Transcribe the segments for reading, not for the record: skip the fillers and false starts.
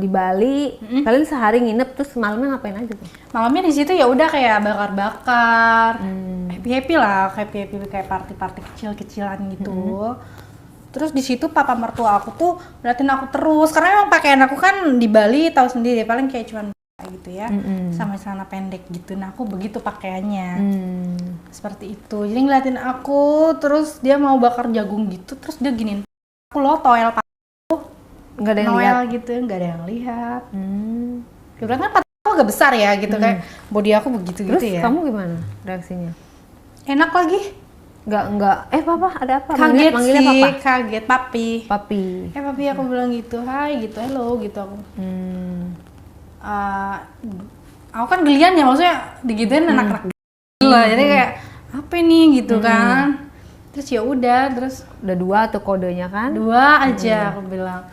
di Bali, kalian sehari nginep terus malamnya ngapain aja tuh? Malamnya di situ ya udah kayak bakar-bakar, happy lah, kayak party-party kecil-kecilan gitu. Terus di situ papa mertua aku tuh ngeliatin aku terus, karena emang pakaian aku kan di Bali tahu sendiri paling kayak cuman gitu ya, sama celana pendek gitu. Nah aku begitu pakaiannya, seperti itu. Jadi ngeliatin aku, terus dia mau bakar jagung gitu, terus dia giniin aku loh, toel Nggak ada yang Noel lihat? gitu, nggak ada yang lihat. Kebetulan kan aku agak besar ya gitu, kayak body aku begitu Terus gitu ya. kamu gimana reaksinya? Enak lagi. Nggak, papa ada apa? Kaget Manggilnya sih, papa? kaget papi. Papi. Papi aku bilang gitu, hai gitu, hello gitu aku. Aku kan gelian ya, maksudnya digituin anak-anak lah, jadi kayak apa nih gitu kan. Terus ya udah, terus Udah 2 tuh kodenya kan? 2 aja aku bilang.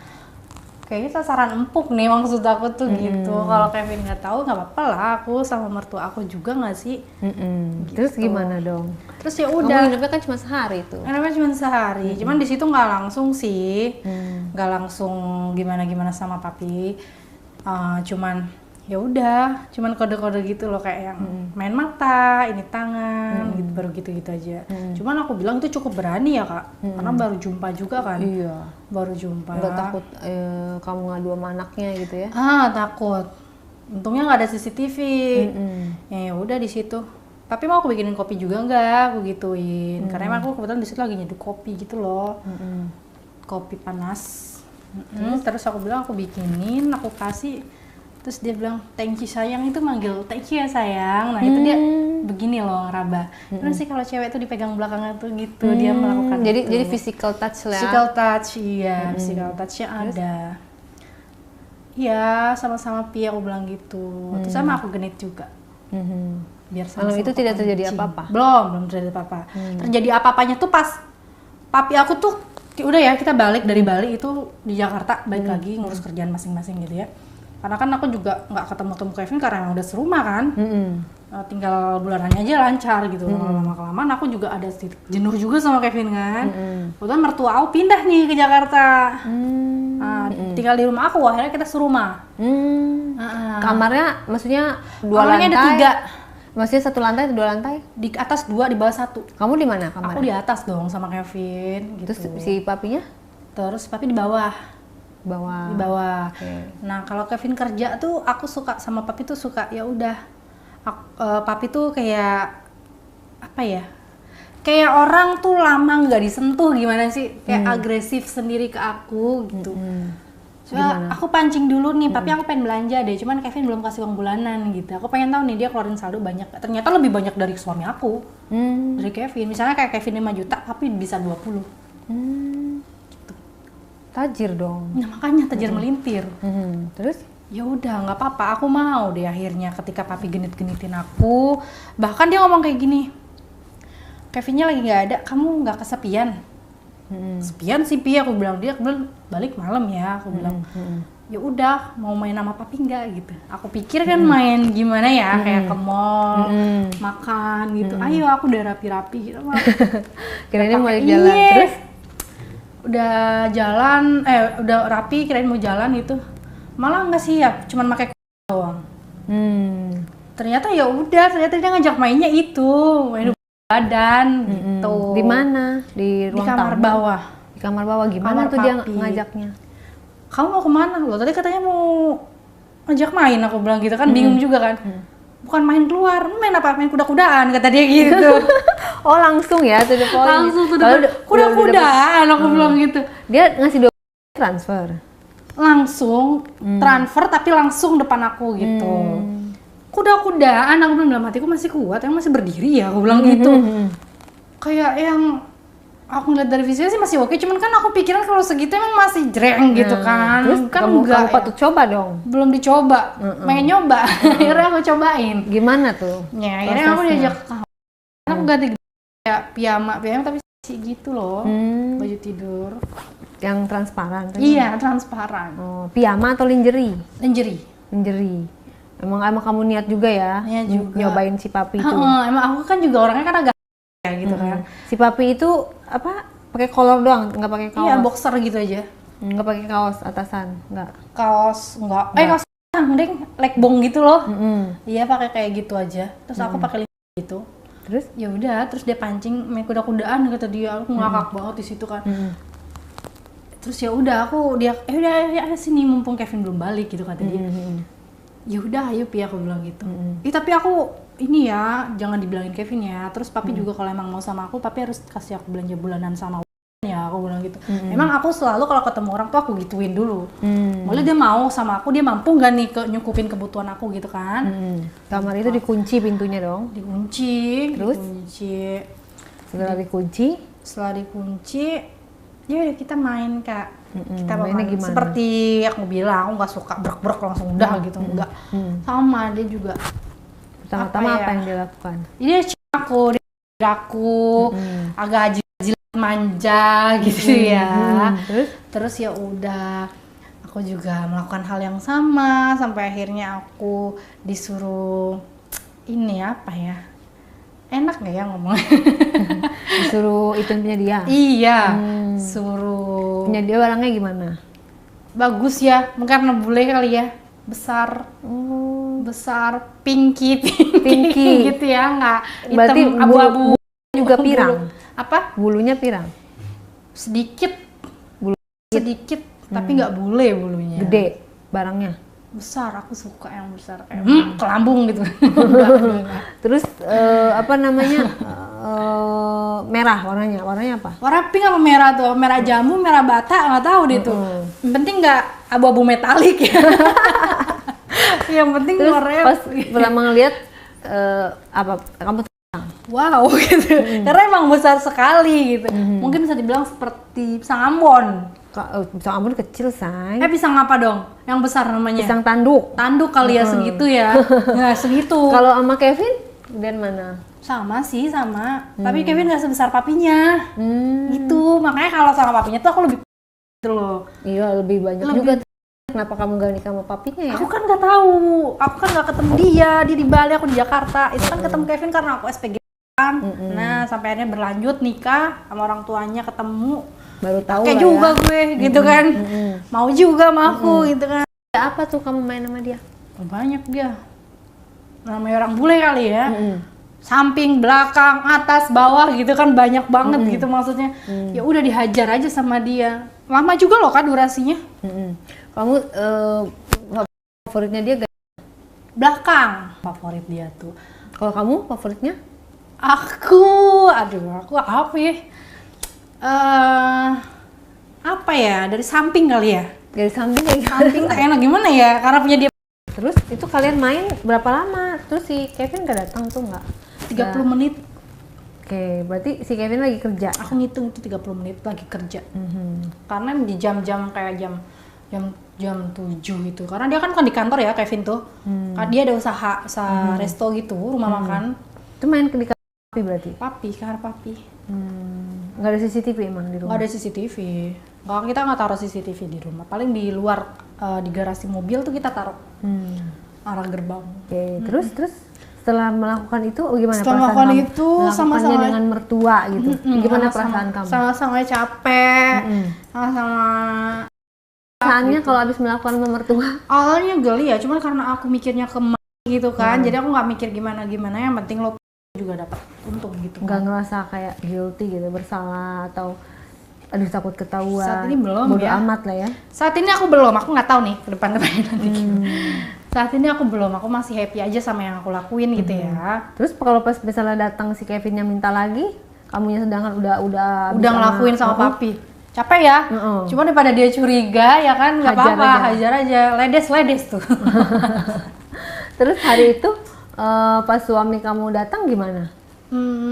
Kayaknya sasaran empuk nih maksud aku tuh gitu. Kalau Kevin nggak tahu nggak apa-apa lah, aku sama mertua aku juga nggak sih. Gitu. Terus gimana dong? Terus ya Kamu udah. nginepnya kan cuma sehari tuh. Karena cuma sehari, cuman di situ nggak langsung sih, nggak langsung gimana sama papi. Cuman ya udah, cuman kode-kode gitu loh, kayak yang main mata, ini tangan, gitu, baru gitu-gitu aja. Cuman aku bilang itu cukup berani ya kak, karena baru jumpa juga kan. Iya. Baru jumpa. Nggak takut kamu ngadu sama anaknya gitu ya? Takut. Untungnya nggak ada CCTV. Ya udah di situ. Tapi mau aku bikinin kopi juga nggak? Aku gituin. Karena emang aku kebetulan di situ lagi nyeduh kopi gitu loh. Kopi panas. Terus aku bilang aku bikinin, aku kasih. Terus dia bilang thank you sayang, itu manggil thank you ya sayang. Nah itu dia begini loh ngeraba. Terus sih kalau cewek tuh dipegang belakangnya tuh gitu, dia melakukan itu. Jadi physical touch lah. Physical touch, iya, physical touch-nya ada. Iya, sama-sama Pi aku bilang gitu. Terus sama aku genit juga. Biar sama-sama. Kalau itu tidak terjadi apa-apa? Belum terjadi apa-apa. Terjadi apa-apanya tuh pas papi aku tuh udah ya, kita balik dari Bali itu di Jakarta, balik lagi ngurus kerjaan masing-masing gitu ya. Karena kan aku juga nggak ketemu Kevin karena emang udah serumah kan. Tinggal bulanannya aja lancar gitu. Lama-kelamaan aku juga ada jenuh juga sama Kevin kan. Kebetulan mertua aku pindah nih ke Jakarta. Tinggal di rumah aku, akhirnya kita serumah. Kamarnya maksudnya 2 lantai? Kamarnya ada 3. Maksudnya 1 lantai atau 2 lantai? Di atas 2, di bawah 1. Kamu di mana kamarnya? Aku di atas dong sama Kevin gitu. Terus si papinya? Terus papi di bawah. Bawah. Di bawah. Okay. Nah kalau Kevin kerja tuh aku suka sama papi tuh suka ya udah. Papi tuh kayak apa ya? Kayak orang tuh lama nggak disentuh gimana sih? Kayak agresif sendiri ke aku gitu. Soalnya aku pancing dulu nih, papi aku pengen belanja deh. Cuman Kevin belum kasih uang bulanan gitu. Aku pengen tahu nih dia keluarin saldo banyak. Ternyata lebih banyak dari suami aku. Dari Kevin. Misalnya kayak Kevin 5 juta, papi bisa 20. Tajir dong. Nah makanya tajir melintir. Terus? Ya udah nggak apa-apa, aku mau deh akhirnya ketika papi genit-genitin aku. Bahkan dia ngomong kayak gini, Kevinnya lagi nggak ada, kamu nggak kesepian? Sepian sih Pi, aku bilang. Dia bilang balik malam ya, aku bilang. Ya udah mau main sama papi nggak gitu. Aku pikir kan main gimana ya, kayak ke mall, makan gitu. Ayo aku udah rapi-rapi gitu. Kirain mau jalan. Terus? Udah jalan, udah rapi, kirain mau jalan itu, malah nggak siap, cuman pakai doang. Ternyata ya udah, ternyata dia ngajak mainnya itu, main badan gitu. Di mana? Di ruang kamar tamu? bawah. Di kamar bawah gimana Kamar tuh dia papi. ngajaknya? Kamu mau kemana? Loh tadi katanya mau ngajak main, aku bilang gitu kan, bingung juga kan. Bukan main keluar, main apa? Main kuda-kudaan, kata dia gitu. Oh langsung ya, to the point. Langsung tuh kuda-kudaan, aku bilang gitu. Dia ngasih 2 transfer? Langsung transfer tapi langsung depan aku gitu. Kuda-kudaan, aku bilang dalam hatiku masih kuat, emang masih berdiri ya, aku bilang gitu. Kayak yang aku ngeliat dari visualnya sih masih oke, cuman kan aku pikiran kalau segitu emang masih jreng gitu kan. Terus kan kamu enggak ya. patut coba dong? Belum dicoba, pengen nyoba. Akhirnya aku cobain. Gimana tuh? Ya, akhirnya aku diajak ke kamar. Aku ganti kayak piyama tapi sih gitu loh, baju tidur. Yang transparan? Iya, transparan. Oh, piyama atau lingerie? Lingerie. Lingerie. Emang kamu niat juga ya? Iya juga. Nyobain si papi itu? Emang aku kan juga orangnya kan agak ya gitu kan. Si papi itu apa? Pakai kolor doang, nggak pakai kaos? Iya, boxer gitu aja. Nggak pakai kaos atasan, nggak? Kaos enggak. Kaos deng, legbong gitu loh. Iya, pakai kayak gitu aja. Terus aku pakai gitu. Terus? Ya udah, terus dia pancing main kuda-kudaan kata dia. Aku ngakak banget di situ kan. Terus ya udah udah ya sini mumpung Kevin belum balik gitu kata dia. Ya udah ayo Pi, aku bilang gitu. Tapi aku ini ya jangan dibilangin Kevin ya. Terus papi juga kalau emang mau sama aku, papi harus kasih aku belanja bulanan sama ya, aku bilang gitu. Emang aku selalu kalau ketemu orang tuh aku gituin dulu. Mulai dia mau sama aku, dia mampu nggak nih nyukupin kebutuhan aku gitu kan. Kamar itu dikunci pintunya dong? Dikunci. Terus? Dikunci. Setelah dikunci, ya udah kita main Kak. Kita mainnya main gimana? seperti aku bilang, aku nggak suka brek-brek langsung udah gitu, enggak. Sama dia juga. Pertama-tama apa yang dia lakukan? Dia aku agak jilat manja gitu ya. Terus ya udah, aku juga melakukan hal yang sama sampai akhirnya aku disuruh ini apa ya? Enak nggak ya ngomongnya? Disuruh itu punya dia? Iya, suruh. Punya dia barangnya gimana? Bagus ya, karena bule kali ya, besar. Besar, pinky gitu ya, nggak hitam. Berarti abu-abu juga pirang? Apa? Bulunya pirang? Sedikit, tapi nggak bule bulunya. Gede barangnya? Besar, aku suka yang besar kayak ke lambung gitu. Enggak. Terus apa namanya? Merah warnanya apa? Warna pink apa merah tuh? Merah jambu, merah bata, nggak tahu deh tuh. Yang penting nggak abu-abu metalik ya. Yang penting terus warnanya pas pertama ngeliat apa kamu wow gitu. Karena emang besar sekali gitu. Mungkin bisa dibilang seperti pisang Ambon. pisang Ambon kecil say. Pisang apa dong? Yang besar namanya? Pisang tanduk. Tanduk kali ya, segitu ya. Nah, segitu. Kalau sama Kevin dan mana? Sama sih, sama. Tapi Kevin nggak sebesar papinya. Gitu. Makanya kalau sama papinya tuh aku lebih gitu loh. Iya, lebih banyak juga. Kenapa kamu gak nikah sama papinya ya? Aku kan nggak tahu. Aku kan nggak ketemu dia di Bali, aku di Jakarta. Itu kan ketemu Kevin karena aku SPG kan. Nah, sampai akhirnya berlanjut nikah sama orang tuanya, ketemu. Baru tahu kayak lah juga ya. Gue gitu kan. Mau juga sama aku gitu kan. Apa tuh kamu main sama dia? Banyak dia. Namanya orang bule kali ya. Samping, belakang, atas, bawah gitu kan, banyak banget gitu maksudnya. Ya udah dihajar aja sama dia. Lama juga loh Kak durasinya. Kamu favoritnya dia gak? Belakang favorit dia tuh. Kalau kamu favoritnya? Aku apa ya? Apa ya? Dari samping kali ya. Dari samping kayak Samping tak enak gimana ya? Karena punya dia. Terus itu kalian main berapa lama? Terus si Kevin gak datang tuh nggak? 30 menit. Oke, berarti si Kevin lagi kerja. Aku ngitung itu 30 menit lagi kerja. Karena di jam-jam kayak jam 7 gitu. Karena dia kan di kantor ya Kevin tuh. Dia ada usaha resto gitu, rumah makan. Itu main di kamar papi berarti? Kamar papi. Nggak ada CCTV emang di rumah? Nggak ada CCTV. Kita nggak taruh CCTV di rumah. Paling di luar di garasi mobil tuh kita taruh. Arah gerbang. Oke, terus setelah melakukan itu gimana setelah perasaan melakukan kamu? itu Melakukannya sama-sama dengan mertua gitu. Gimana perasaan kamu? Sama-sama capek. Sama-sama. Perasaannya kalau habis melakukan sama mertua? Awalnya geli ya, cuman karena aku mikirnya gitu kan. Jadi aku nggak mikir gimana-gimana, yang penting lo juga dapat untung gitu. Nggak ngerasa kayak guilty gitu, bersalah atau aduh takut ketahuan? Saat ini belum. Bodo amat lah ya. Saat ini aku belum, aku nggak tahu nih ke depan-depannya nanti gimana. Saat ini aku belum, aku masih happy aja sama yang aku lakuin gitu ya. Terus kalau pas misalnya datang si Kevin yang minta lagi, kamunya sedangkan udah ngelakuin sama papi. Capek ya? Cuma daripada dia curiga ya kan, nggak apa-apa, hajar aja. Ledes tuh. Terus hari itu pas suami kamu datang gimana?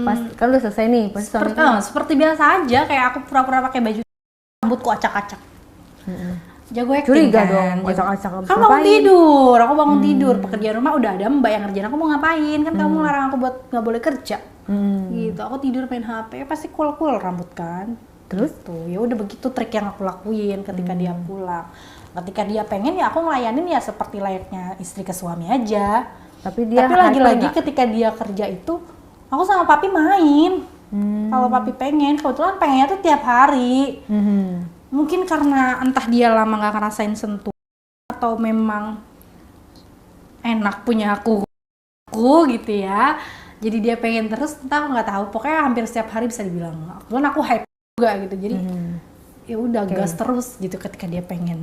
Pas kan udah selesai nih, pas suami kamu. Seperti biasa aja, kayak aku pura-pura pakai baju, rambutku acak-acak. Jago acting Curiga kan. dong, acak-acak. Kan bangun tidur, pekerjaan rumah udah ada, mbak yang ngerjain, aku mau ngapain? Kan kamu larang aku buat nggak boleh kerja. Gitu, aku tidur main HP, pasti cool rambut kan. Terus tuh, ya udah begitu trik yang aku lakuin ketika dia pulang. Ketika dia pengen ya aku ngelayanin ya seperti layaknya istri ke suami aja. Tapi lagi-lagi ketika dia kerja itu, aku sama papi main. Kalau papi pengen, kebetulan pengennya tuh tiap hari. mungkin karena entah dia lama nggak ngerasain sentuh atau memang enak punya aku gitu ya, jadi dia pengen terus, entah aku nggak tahu, pokoknya hampir setiap hari bisa dibilang, aku hype juga gitu, jadi ya udah gas terus gitu ketika dia pengen.